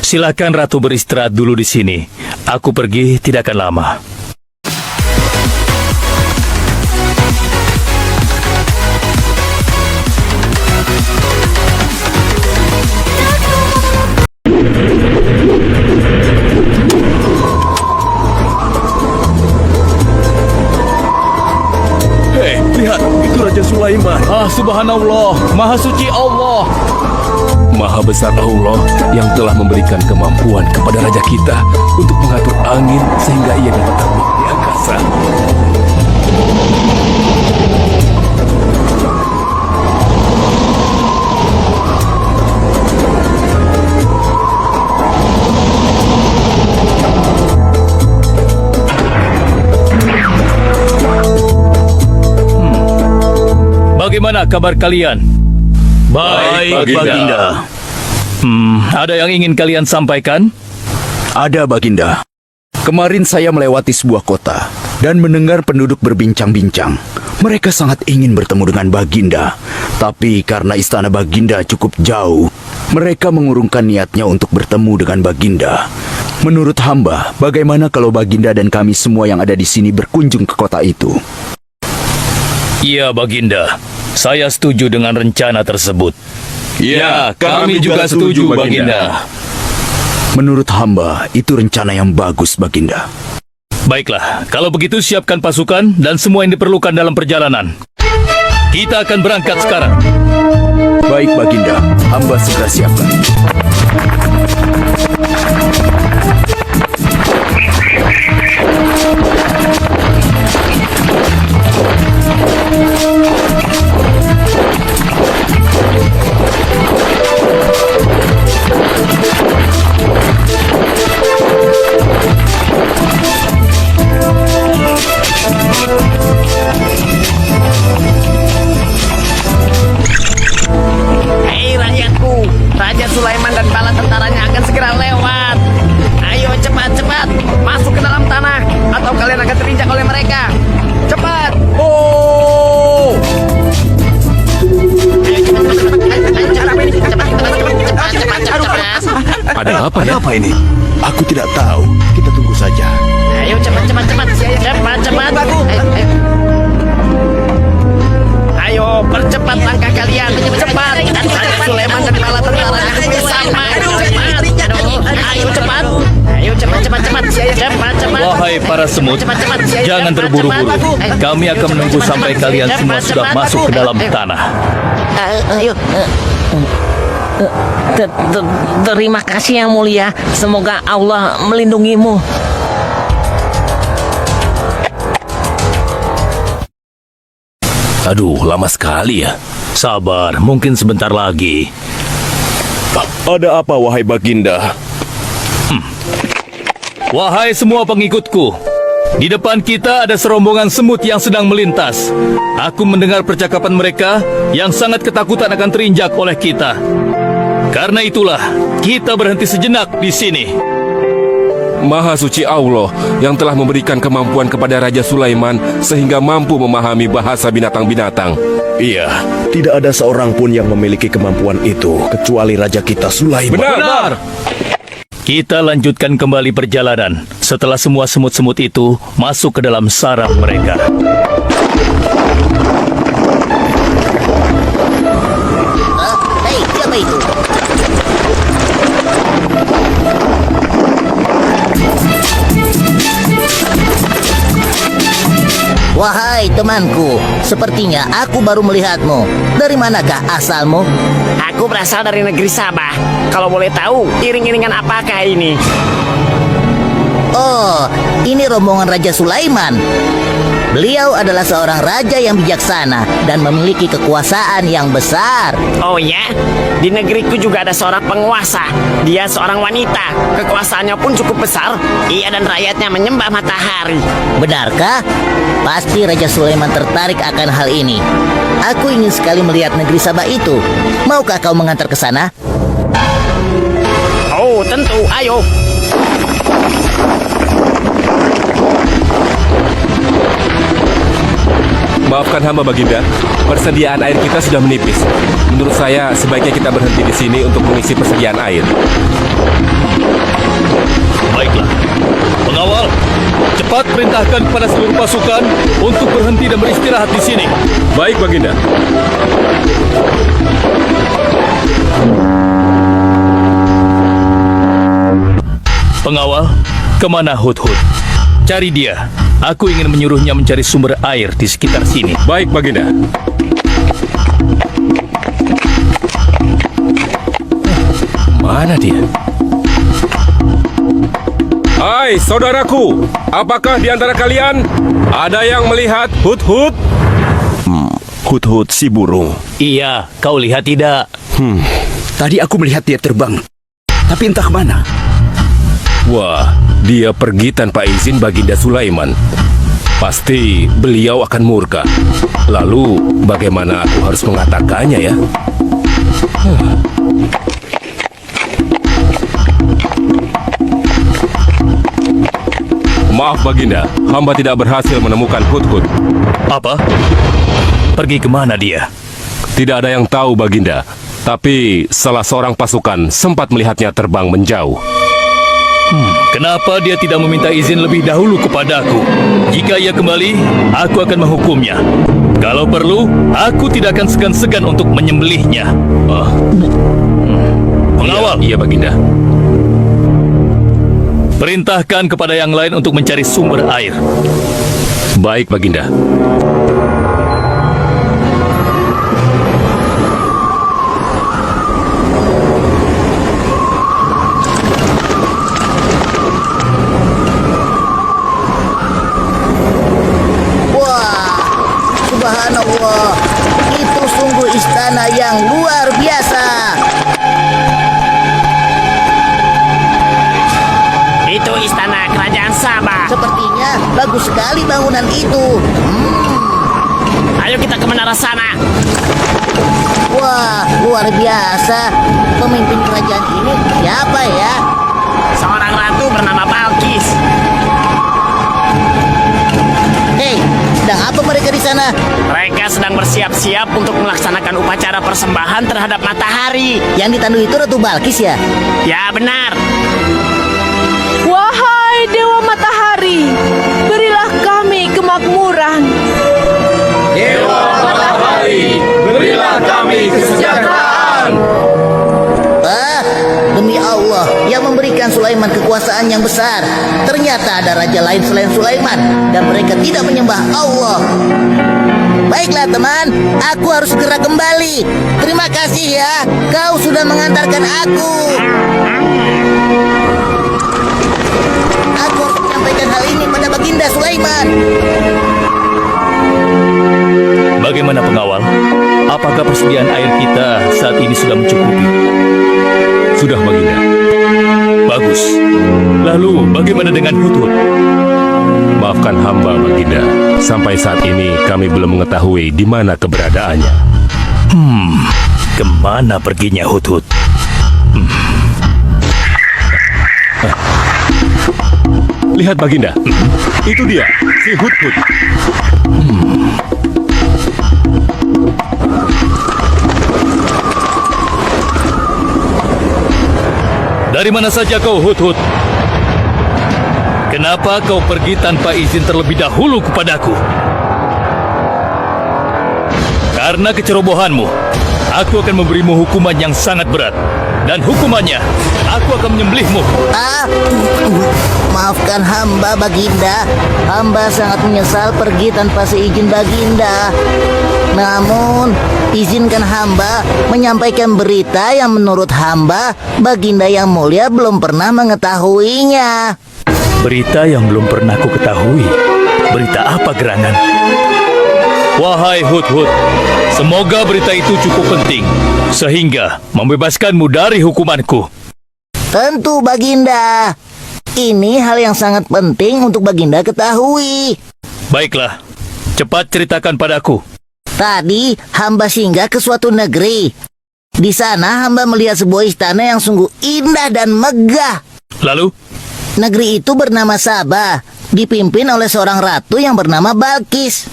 Silakan Ratu beristirahat dulu di sini. Aku pergi tidak akan lama. Hei, lihat, itu Raja Sulaiman. Subhanallah, Maha Suci Allah. Maha besar Allah yang telah memberikan kemampuan kepada raja kita untuk mengatur angin sehingga ia dapat terbang di angkasa. Bagaimana kabar kalian? Baik, Baginda. Ada yang ingin kalian sampaikan? Ada, Baginda. Kemarin saya melewati sebuah kota dan mendengar penduduk berbincang-bincang. Mereka sangat ingin bertemu dengan Baginda, tapi karena istana Baginda cukup jauh, mereka mengurungkan niatnya untuk bertemu dengan Baginda. Menurut hamba, bagaimana kalau Baginda dan kami semua yang ada di sini berkunjung ke kota itu? Iya, Baginda. Saya setuju dengan rencana tersebut. Ya, kami juga setuju, Baginda. Menurut hamba, itu rencana yang bagus, Baginda. Baiklah, kalau begitu siapkan pasukan dan semua yang diperlukan dalam perjalanan. Kita akan berangkat sekarang. Baik, Baginda. Hamba segera siapkan. Hei rakyatku, Raja Sulaiman dan bala tentaranya akan segera lewat. Ayo cepat-cepat masuk ke dalam tanah atau kalian akan terinjak oleh mereka. Cepat! Oh! Ada apa ya? Apa ini? Aku tidak tahu. Kita tunggu saja. Ayo cepat-cepat. Ayo percepat langkah kalian. Cepat! Raja Sulaiman dan bala tentaranya akan bersama. Ayo cepat! Ayo cepat. Cepat. Wahai para semut, jangan terburu-buru. Kami akan menunggu sampai kalian semua sudah masuk ke dalam tanah. Ayo. Terima kasih yang mulia. Semoga Allah melindungimu. Aduh, lama sekali ya. Sabar, mungkin sebentar lagi. Ada apa, wahai Baginda? Wahai semua pengikutku, di depan kita ada serombongan semut yang sedang melintas. Aku mendengar percakapan mereka yang sangat ketakutan akan terinjak oleh kita. Karena itulah, kita berhenti sejenak di sini. Maha suci Allah yang telah memberikan kemampuan kepada Raja Sulaiman sehingga mampu memahami bahasa binatang-binatang. Iya, tidak ada seorang pun yang memiliki kemampuan itu kecuali Raja kita Sulaiman. Benar! Kita lanjutkan kembali perjalanan setelah semua semut-semut itu masuk ke dalam sarang mereka. Hei, siapa itu? Wahai temanku, sepertinya aku baru melihatmu. Dari manakah asalmu? Aku berasal dari negeri Sabah. Kalau boleh tahu, iring-iringan apakah ini? Oh, ini rombongan Raja Sulaiman. Beliau adalah seorang raja yang bijaksana dan memiliki kekuasaan yang besar. Oh ya? Di negeriku juga ada seorang penguasa. Dia seorang wanita. Kekuasaannya pun cukup besar. Ia dan rakyatnya menyembah matahari. Benarkah? Pasti Raja Sulaiman tertarik akan hal ini. Aku ingin sekali melihat negeri Sabah itu. Maukah kau mengantar ke sana? Oh, tentu. Ayo. Maafkan hamba Baginda, persediaan air kita sudah menipis. Menurut saya sebaiknya kita berhenti di sini untuk mengisi persediaan air. perintahkan kepada seluruh pasukan untuk berhenti dan beristirahat di sini. Baik, Baginda. Pengawal, kemana Hud-Hud? Cari dia. Aku ingin menyuruhnya mencari sumber air di sekitar sini. Baik, Baginda. Mana dia? Hai, saudaraku. Apakah di antara kalian ada yang melihat Hud-Hud? Hud-hud si burung. Iya, kau lihat tidak? Tadi aku melihat dia terbang. Tapi entah kemana. Wah, dia pergi tanpa izin Baginda Sulaiman. Pasti beliau akan murka. Lalu, bagaimana aku harus mengatakannya ya? Maaf Baginda, hamba tidak berhasil menemukan Hud-Hud. Apa? Pergi kemana dia? Tidak ada yang tahu Baginda, tapi salah seorang pasukan sempat melihatnya terbang menjauh. Kenapa dia tidak meminta izin lebih dahulu kepadaku? Jika ia kembali, aku akan menghukumnya. Kalau perlu, aku tidak akan segan-segan untuk menyembelihnya. Pengawal, Iya Baginda. perintahkan kepada yang lain untuk mencari sumber air. Baik Baginda. Wah, subhanallah. Itu sungguh istana yang luar biasa. Itu istana kerajaan Sabah. Sepertinya bagus sekali bangunan itu. Ayo kita ke menara sana. Wah, luar biasa. Pemimpin kerajaan ini siapa ya? Seorang ratu bernama Balkis. Hei, sedang apa mereka di sana? Mereka sedang bersiap-siap untuk melaksanakan upacara persembahan terhadap matahari. Yang ditandu itu Ratu Balkis ya? Ya benar. Wahai Dewa Matahari, berilah kami kemakmuran. Demi Allah yang memberikan Sulaiman kekuasaan yang besar. Ternyata ada raja lain selain Sulaiman dan mereka tidak menyembah Allah. Baiklah teman, aku harus segera kembali. Terima kasih ya, kau sudah mengantarkan aku. Aku harus menyampaikan hal ini pada Baginda Sulaiman. Bagaimana pengawal? Apakah persediaan air kita saat ini sudah mencukupi? Sudah Baginda. Bagus. Lalu bagaimana dengan Hud-Hud? Maafkan hamba Baginda. Sampai saat ini kami belum mengetahui di mana keberadaannya. Kemana perginya Hud-Hud? Lihat Baginda. Itu dia, si Hud-Hud. Dari mana saja kau Hud-Hud? Kenapa kau pergi tanpa izin terlebih dahulu kepadaku? Karena kecerobohanmu, aku akan memberimu hukuman yang sangat berat. Dan hukumannya, aku akan menyembelihmu. Maafkan hamba Baginda. Hamba sangat menyesal pergi tanpa seizin Baginda. Namun, izinkan hamba menyampaikan berita yang menurut hamba Baginda yang mulia belum pernah mengetahuinya. Berita yang belum pernah ku ketahui. Berita apa gerangan? Wahai Hud-Hud, semoga berita itu cukup penting sehingga membebaskanmu dari hukumanku. Tentu Baginda. Ini hal yang sangat penting untuk Baginda ketahui. Baiklah, cepat ceritakan padaku. Tadi hamba singgah ke suatu negeri. Di sana hamba melihat sebuah istana yang sungguh indah dan megah. Lalu, Negeri itu bernama Sabah, dipimpin oleh seorang ratu yang bernama Balkis.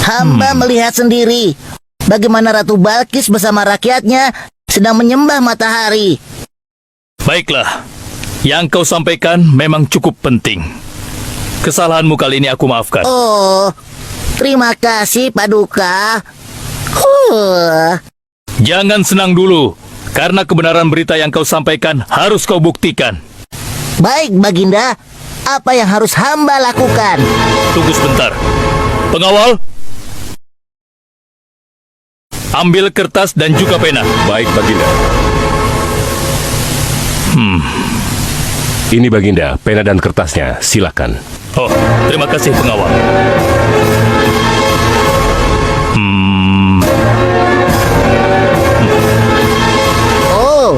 Hamba melihat sendiri bagaimana Ratu Balkis bersama rakyatnya sedang menyembah matahari. baiklah. Yang kau sampaikan memang cukup penting. Kesalahanmu kali ini aku maafkan. Oh, terima kasih Paduka. Jangan senang dulu, karena kebenaran berita yang kau sampaikan harus kau buktikan. Baik Baginda, apa yang harus hamba lakukan? Tunggu sebentar. Pengawal, ambil kertas dan juga pena. Baik, Baginda. Ini Baginda, pena dan kertasnya. Silakan. Oh, terima kasih pengawal. Oh,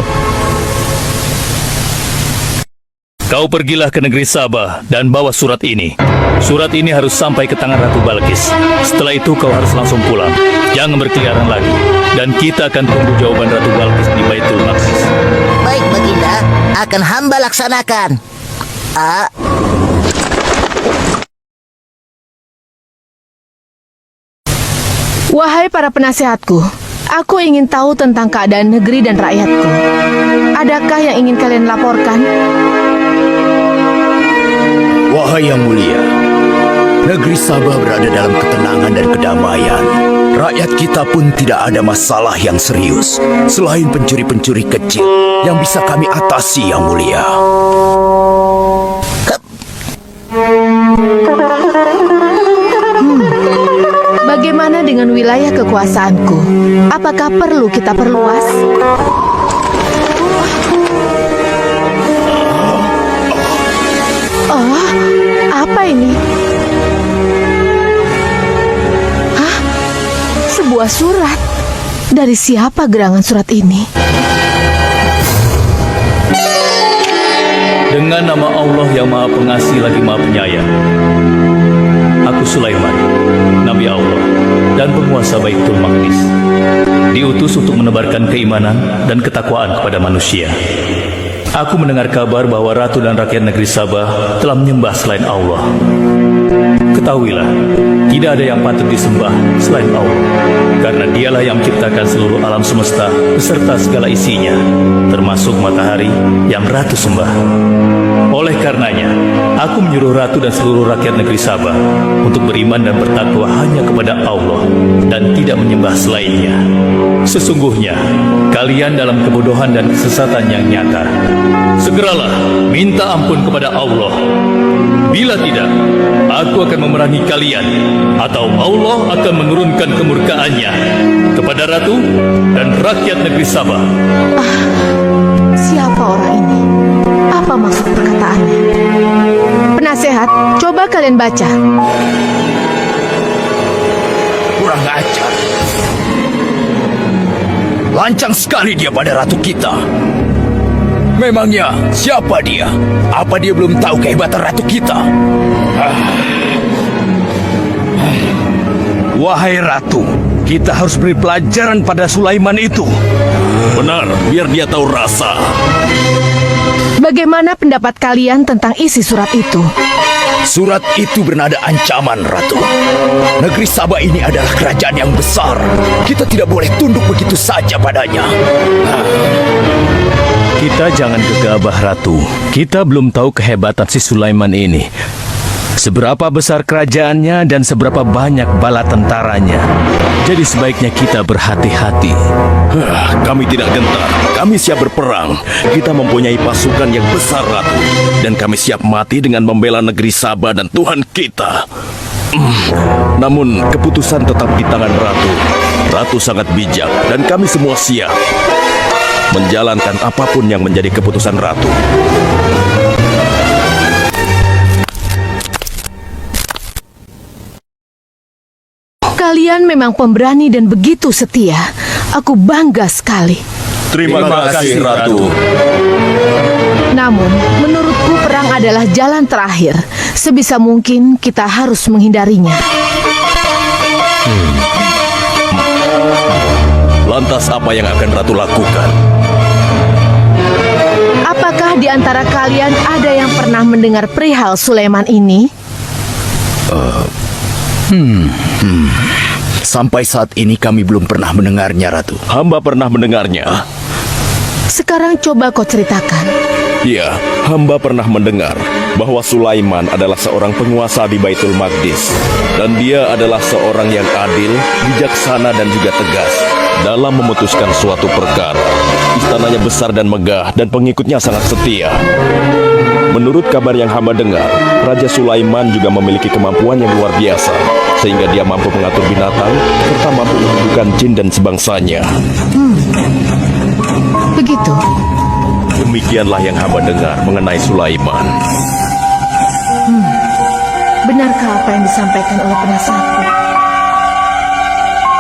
Kau pergilah ke negeri Sabah dan bawa surat ini. Surat ini harus sampai ke tangan Ratu Balkis. Setelah itu kau harus langsung pulang. Jangan berkeliaran lagi. Dan kita akan tunggu jawaban Ratu Balkis di Baitul Maqdis. baik Baginda, akan hamba laksanakan. Wahai para penasehatku, aku ingin tahu tentang keadaan negeri dan rakyatku. Adakah yang ingin kalian laporkan? Wahai yang mulia, negeri Sabah berada dalam ketenangan dan kedamaian. Rakyat kita pun tidak ada masalah yang serius, selain pencuri-pencuri kecil yang bisa kami atasi, yang mulia. Bagaimana dengan wilayah kekuasaanku? Apakah perlu kita perluas? Oh, apa ini? Hah? Sebuah surat. Dari siapa gerangan surat ini? Dengan nama Allah yang Maha Pengasih lagi Maha Penyayang. Aku Sulaiman, Nabi Allah dan penguasa Baitul Maqdis, diutus untuk menebarkan keimanan dan ketakwaan kepada manusia. Aku mendengar kabar bahwa ratu dan rakyat negeri Sabah telah menyembah selain Allah. Ketahuilah, tidak ada yang patut disembah selain Allah, karena dialah yang menciptakan seluruh alam semesta beserta segala isinya, termasuk matahari yang ratu sembah. Oleh karenanya, aku menyuruh ratu dan seluruh rakyat negeri Sabah untuk beriman dan bertakwa hanya kepada Allah dan tidak menyembah selainnya. Sesungguhnya, kalian dalam kebodohan dan kesesatan yang nyata. Segeralah minta ampun kepada Allah. Bila tidak, aku akan memerangi kalian, atau Allah akan menurunkan kemurkaannya kepada ratu dan rakyat negeri Sabah. Siapa orang ini? Apa maksud perkataannya? Penasehat, coba kalian baca. Kurang ajar. Lancang sekali dia pada ratu kita. Memangnya siapa dia? Apa dia belum tahu kehebatan ratu kita? Wahai ratu, kita harus beri pelajaran pada Sulaiman itu. Benar, biar dia tahu rasa. Bagaimana pendapat kalian tentang isi surat itu? Surat itu bernada ancaman, Ratu. Negeri Sabah ini adalah kerajaan yang besar. Kita tidak boleh tunduk begitu saja padanya. Kita jangan gegabah, Ratu. Kita belum tahu kehebatan si Sulaiman ini. Seberapa besar kerajaannya dan seberapa banyak bala tentaranya. Jadi sebaiknya kita berhati-hati. Kami tidak gentar. Kami siap berperang. Kita mempunyai pasukan yang besar, Ratu. Dan kami siap mati dengan membela negeri Sabah dan Tuhan kita. Namun keputusan tetap di tangan Ratu. Ratu sangat bijak dan kami semua siap menjalankan apapun yang menjadi keputusan Ratu. Kalian memang pemberani dan begitu setia. Aku bangga sekali. Terima kasih, Ratu. Namun, menurutku perang adalah jalan terakhir. Sebisa mungkin kita harus menghindarinya. Lantas apa yang akan Ratu lakukan? Apakah di antara kalian ada yang pernah mendengar perihal Sulaiman ini? Sampai saat ini kami belum pernah mendengarnya, Ratu. Hamba pernah mendengarnya. Sekarang coba kau ceritakan. Ya, hamba pernah mendengar bahwa Sulaiman adalah seorang penguasa di Baitul Maqdis. Dan dia adalah seorang yang adil, bijaksana dan juga tegas dalam memutuskan suatu perkara. Istananya besar dan megah dan pengikutnya sangat setia. Menurut kabar yang hamba dengar, Raja Sulaiman juga memiliki kemampuan yang luar biasa, sehingga dia mampu mengatur binatang, serta mampu menundukkan jin dan sebangsanya. Begitu. Demikianlah yang hamba dengar mengenai Sulaiman. Benarkah apa yang disampaikan oleh penasehatku?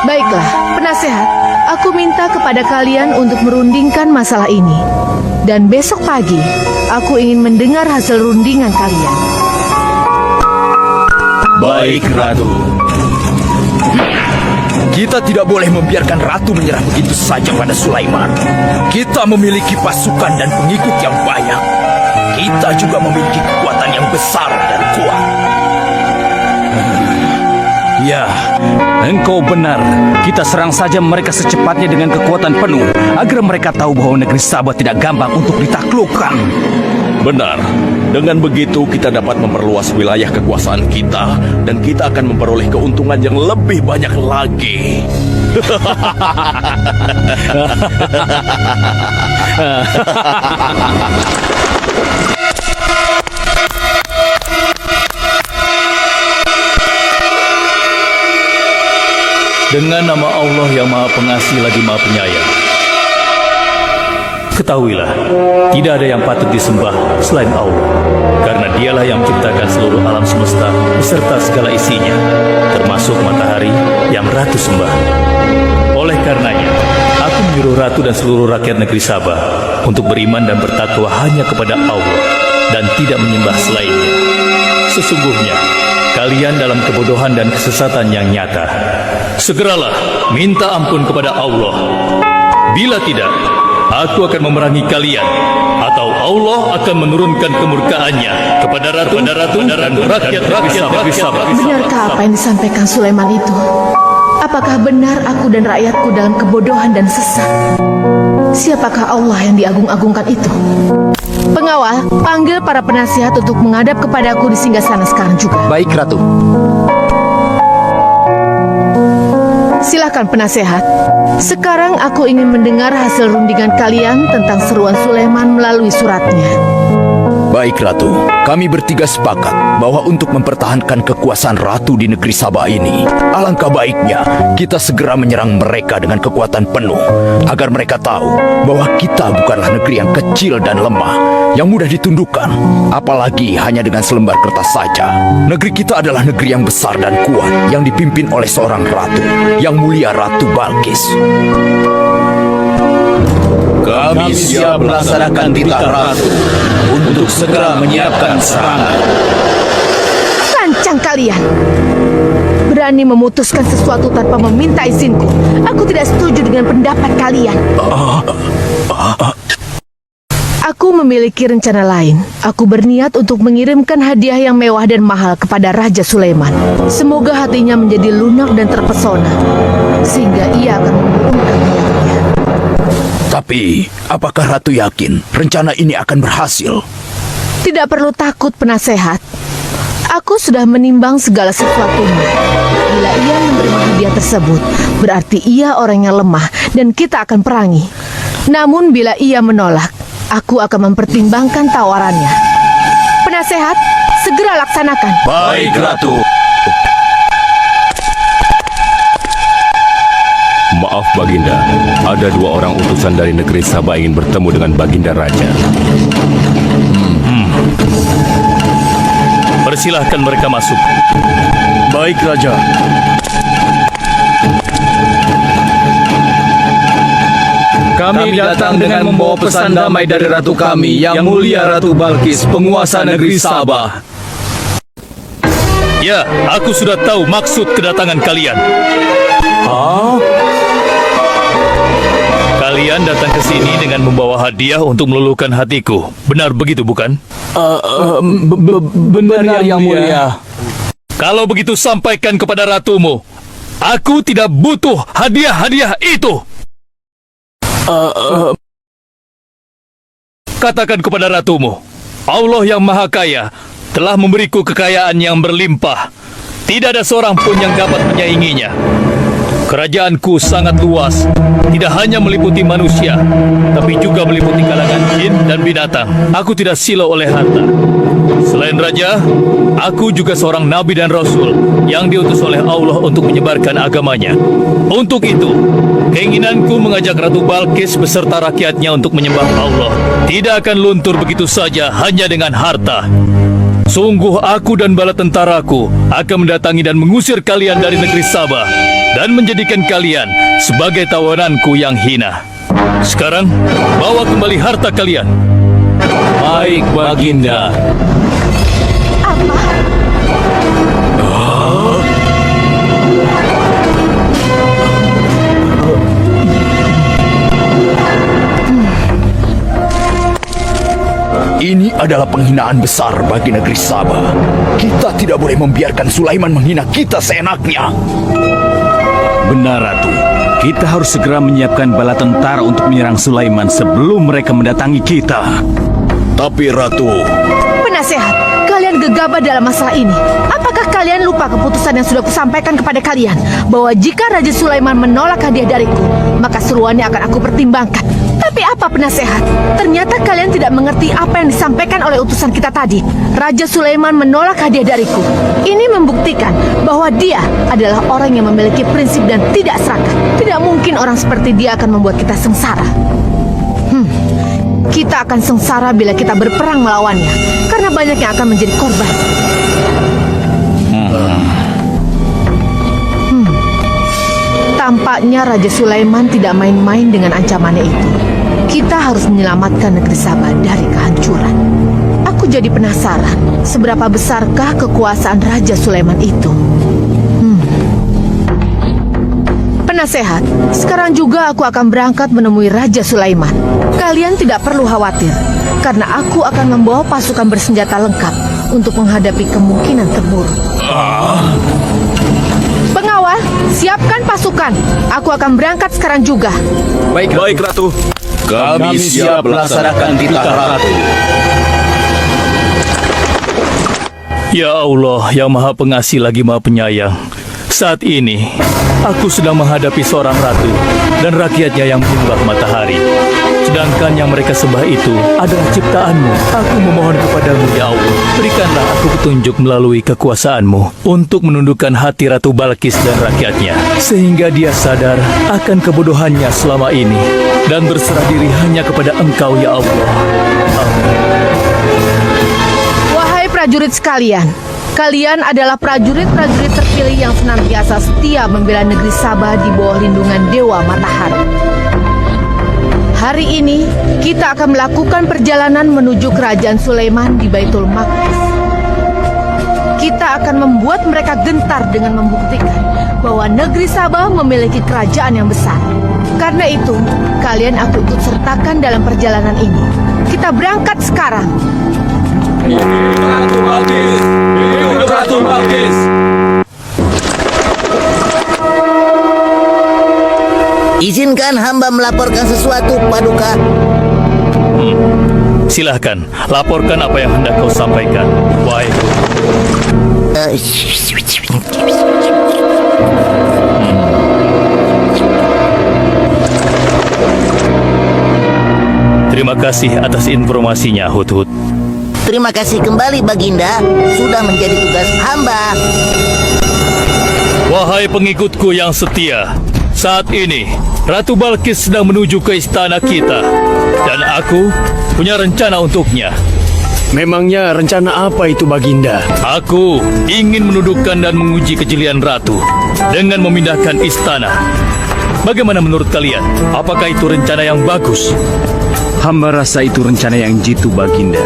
Baiklah, penasehat, aku minta kepada kalian untuk merundingkan masalah ini. Dan besok pagi, aku ingin mendengar hasil rundingan kalian. Baik, Ratu. Kita tidak boleh membiarkan Ratu menyerah begitu saja pada Sulaiman. Kita memiliki pasukan dan pengikut yang banyak. Kita juga memiliki kekuatan yang besar dan kuat. Ya, engkau benar. Kita serang saja mereka secepatnya dengan kekuatan penuh, agar mereka tahu bahwa negeri Sabah tidak gampang untuk ditaklukkan. Benar. Dengan begitu kita dapat memperluas wilayah kekuasaan kita dan kita akan memperoleh keuntungan yang lebih banyak lagi. Dengan nama Allah yang Maha Pengasih lagi Maha Penyayang. Ketahuilah, tidak ada yang patut disembah selain Allah, karena dialah yang menciptakan seluruh alam semesta beserta segala isinya, termasuk matahari yang Ratu sembah. Oleh karenanya, aku menyuruh Ratu dan seluruh rakyat negeri Sabah untuk beriman dan bertakwa hanya kepada Allah dan tidak menyembah selainnya. Sesungguhnya, kalian dalam kebodohan dan kesesatan yang nyata. Segeralah minta ampun kepada Allah. Bila tidak, aku akan memerangi kalian, atau Allah akan menurunkan kemurkaannya kepada Ratu dan rakyat Sabah. Benarkah apa yang disampaikan Sulaiman itu? Apakah benar aku dan rakyatku dalam kebodohan dan sesat? Siapakah Allah yang diagung-agungkan itu? Pengawal, panggil para penasihat untuk menghadap kepadaku di singgasana sekarang juga. Baik, Ratu. Silakan penasehat. Sekarang aku ingin mendengar hasil rundingan kalian tentang seruan Sulaiman melalui suratnya. Baik, Ratu. Kami bertiga sepakat bahwa untuk mempertahankan kekuasaan Ratu di negeri Sabah ini, alangkah baiknya kita segera menyerang mereka dengan kekuatan penuh, agar mereka tahu bahwa kita bukanlah negeri yang kecil dan lemah, yang mudah ditundukkan, apalagi hanya dengan selembar kertas saja. Negeri kita adalah negeri yang besar dan kuat, yang dipimpin oleh seorang ratu, yang mulia Ratu Balkis. Kami siap melaksanakan titah Ratu untuk segera menyiapkan serangan. Lancang kalian! Berani memutuskan sesuatu tanpa meminta izinku. Aku tidak setuju dengan pendapat kalian. Aku memiliki rencana lain. Aku berniat untuk mengirimkan hadiah yang mewah dan mahal kepada Raja Sulaiman. Semoga hatinya menjadi lunak dan terpesona, sehingga ia akan mengurungkan niatnya. Tapi, apakah Ratu yakin rencana ini akan berhasil? Tidak perlu takut, penasehat. Aku sudah menimbang segala sesuatunya. Bila ia menerima hadiah tersebut, berarti ia orang yang lemah dan kita akan perangi. Namun bila ia menolak, aku akan mempertimbangkan tawarannya. Penasehat, segera laksanakan. Baik, Ratu. Maaf, Baginda. Ada 2 orang utusan dari negeri Sabah ingin bertemu dengan Baginda Raja. Persilahkan mereka masuk. Baik, Raja. Kami datang dengan membawa pesan damai dari Ratu kami, Yang Mulia Ratu Balkis, penguasa negeri Sabah. Ya, aku sudah tahu maksud kedatangan kalian. Kalian datang ke sini dengan membawa hadiah untuk meluluhkan hatiku. Benar begitu, bukan? Benar, Yang Mulia. Kalau begitu sampaikan kepada ratumu. Aku tidak butuh hadiah-hadiah itu. katakan kepada ratumu, Allah yang Maha Kaya telah memberiku kekayaan yang berlimpah. Tidak ada seorang pun yang dapat menyainginya. Kerajaanku sangat luas, tidak hanya meliputi manusia, tapi juga meliputi kalangan jin dan binatang. Aku tidak silau oleh harta. Selain raja, aku juga seorang nabi dan rasul yang diutus oleh Allah untuk menyebarkan agamanya. Untuk itu, keinginanku mengajak Ratu Balkis beserta rakyatnya untuk menyembah Allah tidak akan luntur begitu saja hanya dengan harta. Sungguh aku dan bala tentaraku akan mendatangi dan mengusir kalian dari negeri Sabah dan menjadikan kalian sebagai tawananku yang hina. Sekarang, bawa kembali harta kalian. Baik, Baginda. Apa? Ini adalah penghinaan besar bagi negeri Sabah. Kita tidak boleh membiarkan Sulaiman menghina kita seenaknya. Benar, Ratu. Kita harus segera menyiapkan bala tentara untuk menyerang Sulaiman sebelum mereka mendatangi kita. Tapi Ratu, Penasehat, kalian gegabah dalam masalah ini. Apakah kalian lupa keputusan yang sudah kusampaikan kepada kalian? Bahwa jika Raja Sulaiman menolak hadiah dariku, maka seruannya akan aku pertimbangkan. Tapi apa penasehat? Ternyata kalian tidak mengerti apa yang disampaikan oleh utusan kita tadi. Raja Sulaiman menolak hadiah dariku. Ini membuktikan bahwa dia adalah orang yang memiliki prinsip dan tidak serakah. Tidak mungkin orang seperti dia akan membuat kita sengsara. Kita akan sengsara bila kita berperang melawannya, karena banyak yang akan menjadi korban. Tampaknya Raja Sulaiman tidak main-main dengan ancamannya itu. Kita harus menyelamatkan negeri Sabah dari kehancuran. Aku jadi penasaran, seberapa besarkah kekuasaan Raja Sulaiman itu? Penasehat, sekarang juga aku akan berangkat menemui Raja Sulaiman. Kalian tidak perlu khawatir, karena aku akan membawa pasukan bersenjata lengkap untuk menghadapi kemungkinan terburuk. Pengawal, siapkan pasukan. Aku akan berangkat sekarang juga. baik Ratu. Kami siap melaksanakan titah Ratu. Ya Allah, yang Maha Pengasih lagi Maha Penyayang. Saat ini, aku sedang menghadapi seorang ratu dan rakyatnya yang menyembah matahari. Sedangkan yang mereka sembah itu adalah ciptaanmu. Aku memohon kepadamu, ya Allah, berikanlah aku petunjuk melalui kekuasaanmu untuk menundukkan hati Ratu Balkis dan rakyatnya, sehingga dia sadar akan kebodohannya selama ini dan berserah diri hanya kepada Engkau, ya Allah. Amin. Wahai prajurit sekalian, kalian adalah prajurit-prajurit terpilih yang senantiasa setia membela negeri Sabah di bawah lindungan Dewa Matahari. Hari ini, kita akan melakukan perjalanan menuju kerajaan Sulaiman di Baitul Maqdis. Kita akan membuat mereka gentar dengan membuktikan bahwa negeri Sabah memiliki kerajaan yang besar. Karena itu, kalian aku ikut sertakan dalam perjalanan ini. Kita berangkat sekarang. Ratu Balkis! Hidup Ratu Balkis! Izinkan hamba melaporkan sesuatu, Paduka. Silahkan, laporkan apa yang hendak kau sampaikan. Wahai Terima kasih atas informasinya, Hudhud. Terima kasih kembali, Baginda. Sudah menjadi tugas hamba. Wahai pengikutku yang setia, saat ini Ratu Balkis sedang menuju ke istana kita, dan aku punya rencana untuknya. Memangnya rencana apa itu, Baginda? Aku ingin menundukkan dan menguji kejelian ratu dengan memindahkan istana. Bagaimana menurut kalian? Apakah itu rencana yang bagus? Hamba rasa itu rencana yang jitu, Baginda.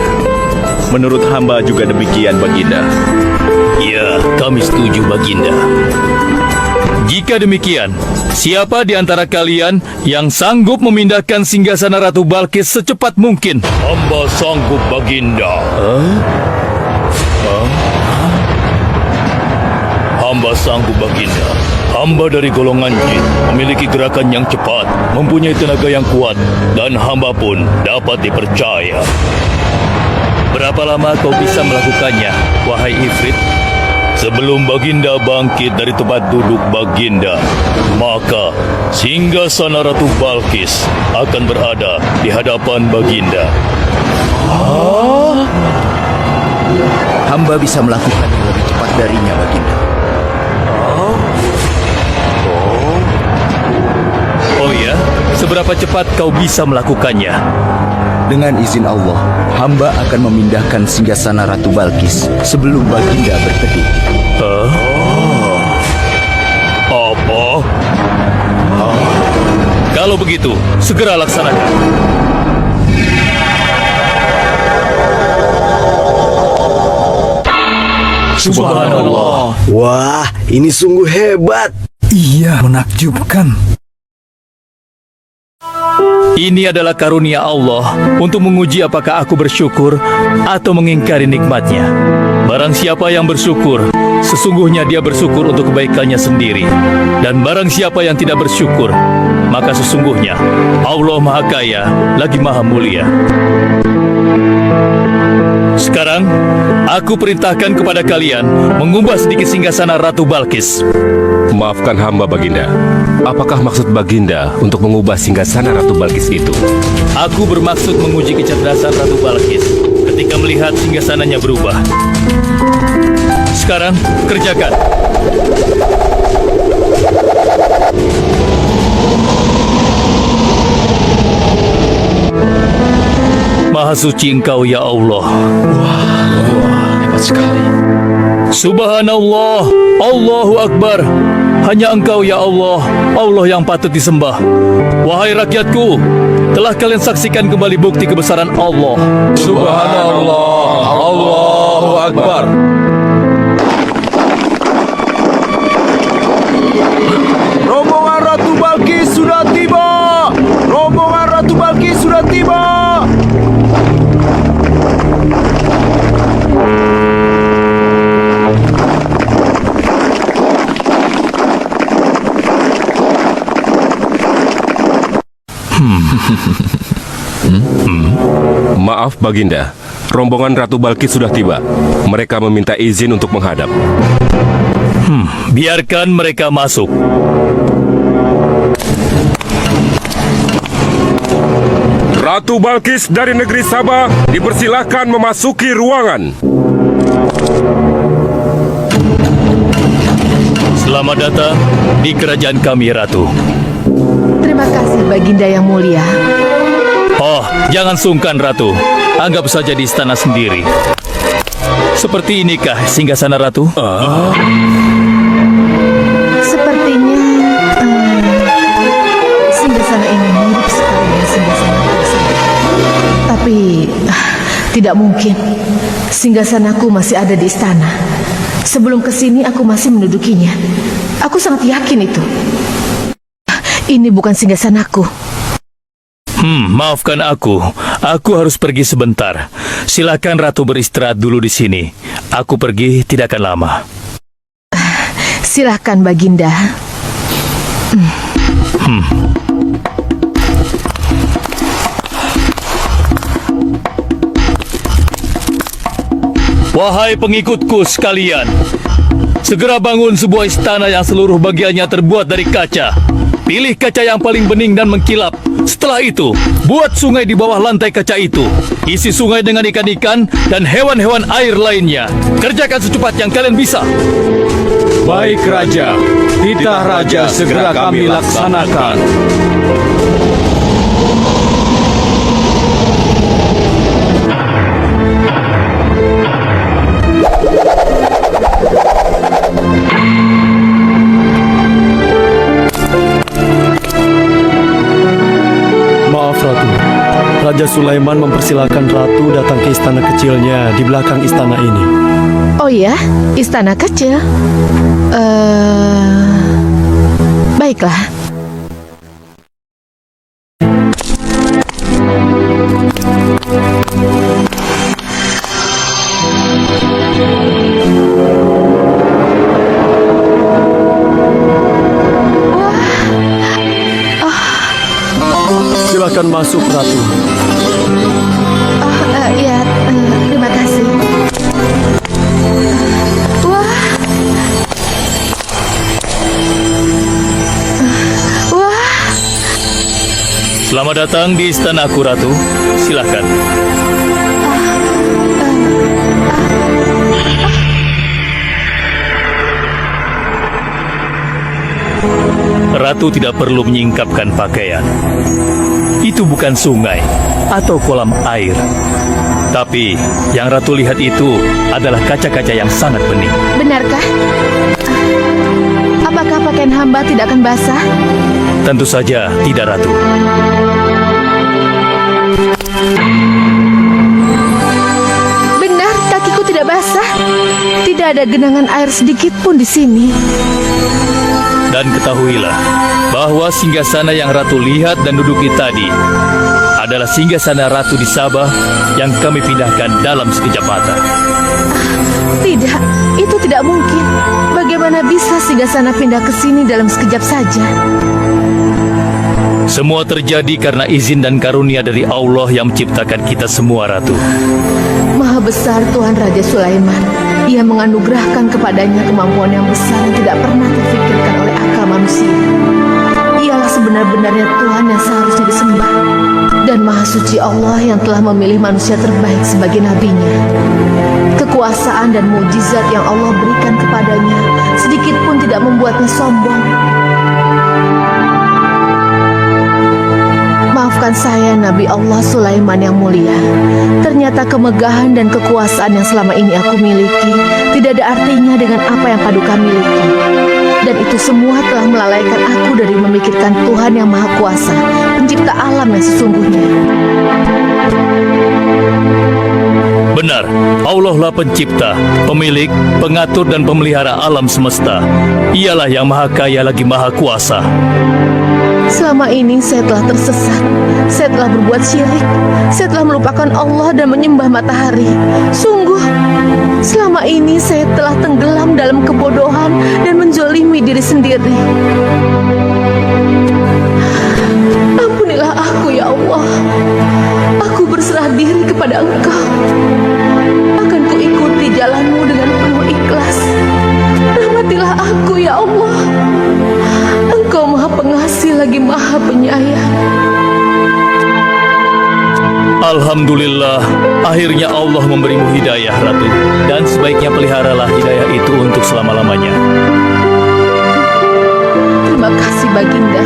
Menurut hamba juga demikian, Baginda. Ya, kami setuju, Baginda. Jika demikian, siapa di antara kalian yang sanggup memindahkan singgasana Ratu Balkis secepat mungkin? Hamba sanggup, Baginda. Hamba sanggup Baginda. Hamba dari golongan jin, memiliki gerakan yang cepat, mempunyai tenaga yang kuat, dan hamba pun dapat dipercaya. Berapa lama kau bisa melakukannya, wahai Ifrit? Sebelum Baginda bangkit dari tempat duduk Baginda, maka singgasana Ratu Balkis akan berada di hadapan Baginda. Hamba bisa melakukannya lebih cepat darinya, Baginda. Oh ya? Seberapa cepat kau bisa melakukannya? Dengan izin Allah, hamba akan memindahkan singgasana Ratu Balkis sebelum Baginda berteduh. Apa? Kalau begitu, segera laksanakan. Subhanallah. Wah, ini sungguh hebat. Iya, menakjubkan. Ini adalah karunia Allah untuk menguji apakah aku bersyukur atau mengingkari nikmatnya. Barang siapa yang bersyukur, sesungguhnya dia bersyukur untuk kebaikannya sendiri. Dan barang siapa yang tidak bersyukur, maka sesungguhnya Allah Maha Kaya lagi Maha Mulia. Sekarang, aku perintahkan kepada kalian mengubah sedikit singgasana Ratu Balkis. Maafkan hamba Baginda. Apakah maksud Baginda untuk mengubah singgasana Ratu Balkis itu? Aku bermaksud menguji kecerdasan Ratu Balkis ketika melihat singgasananya berubah. Sekarang, kerjakan. Maha suci Engkau ya Allah. Hebat sekali. Subhanallah, Allahu Akbar. Hanya Engkau ya Allah, Allah yang patut disembah. Wahai rakyatku, telah kalian saksikan kembali bukti kebesaran Allah. Subhanallah, Allahu Akbar. Rombongan Ratu Balkis sudah tiba! Rombongan Ratu Balkis sudah tiba! Maaf Baginda, rombongan Ratu Balkis sudah tiba. Mereka meminta izin untuk menghadap. Biarkan mereka masuk. Ratu Balkis dari negeri Sabah dipersilahkan memasuki ruangan. Selamat datang di kerajaan kami, Ratu. Terima kasih Baginda yang mulia. Oh, jangan sungkan, Ratu. Anggap saja di istana sendiri. Seperti inikah singgasana Ratu? Sepertinya singgasana ini mirip sekali dengan singgasana tersebut. Tapi tidak mungkin. Singgasanaku masih ada di istana. Sebelum kesini aku masih mendudukinya. Aku sangat yakin itu. Ini bukan singgasanaku. Maafkan aku. Aku harus pergi sebentar. Silakan Ratu beristirahat dulu di sini. Aku pergi tidak akan lama. Silakan Baginda. Wahai pengikutku sekalian, segera bangun sebuah istana yang seluruh bagiannya terbuat dari kaca. Pilih kaca yang paling bening dan mengkilap. Setelah itu, buat sungai di bawah lantai kaca itu. Isi sungai dengan ikan-ikan dan hewan-hewan air lainnya. Kerjakan secepat yang kalian bisa. Baik Raja, titah Raja segera kami laksanakan. Maaf Ratu, Raja Sulaiman mempersilahkan Ratu datang ke istana kecilnya di belakang istana ini. Oh ya, istana kecil. Baiklah. Silakan masuk, Ratu. Ya, terima kasih. Wah. Wah. Selamat datang di istanaku, Ratu. Silakan. Ratu tidak perlu menyingkapkan pakaian. Itu bukan sungai atau kolam air. Tapi yang Ratu lihat itu adalah kaca-kaca yang sangat bening. Benarkah? Apakah pakaian hamba tidak akan basah? Tentu saja tidak, Ratu. Benar, kakiku tidak basah. Tidak ada genangan air sedikit pun di sini. Dan ketahuilah bahwa singgasana yang Ratu lihat dan duduki tadi adalah singgasana Ratu di Sabah yang kami pindahkan dalam sekejap mata. Tidak, itu tidak mungkin. Bagaimana bisa singgasana pindah ke sini dalam sekejap saja? Semua terjadi karena izin dan karunia dari Allah yang menciptakan kita semua, Ratu. Maha besar Tuhan Raja Sulaiman. Ia menganugerahkan kepadanya kemampuan yang besar yang tidak pernah terfikirkan oleh akal manusia. Ialah sebenar-benarnya Tuhan yang seharusnya disembah. Dan Maha Suci Allah yang telah memilih manusia terbaik sebagai nabinya. Kekuasaan dan mukjizat yang Allah berikan kepadanya sedikit pun tidak membuatnya sombong. Maafkan saya, Nabi Allah Sulaiman yang mulia. Ternyata kemegahan dan kekuasaan yang selama ini aku miliki tidak ada artinya dengan apa yang Paduka miliki. Dan itu semua telah melalaikan aku dari memikirkan Tuhan yang Maha Kuasa, pencipta alam yang sesungguhnya. Benar, Allah lah pencipta, pemilik, pengatur dan pemelihara alam semesta. Ialah yang Maha Kaya lagi Maha Kuasa. Selama ini saya telah tersesat. Saya telah berbuat syirik. Saya telah melupakan Allah dan menyembah matahari. Sungguh, selama ini saya telah tenggelam dalam kebodohan dan menzolimi diri sendiri. Ampunilah aku, ya Allah. Aku berserah diri kepada Engkau. Akan kuikuti jalanmu dengan penuh ikhlas. Rahmatilah aku, ya Allah. Engkau Maha Pengasih lagi Maha Penyayang. Alhamdulillah, akhirnya Allah memberimu hidayah, Ratu. Dan sebaiknya peliharalah hidayah itu untuk selama-lamanya. Terima kasih, Baginda.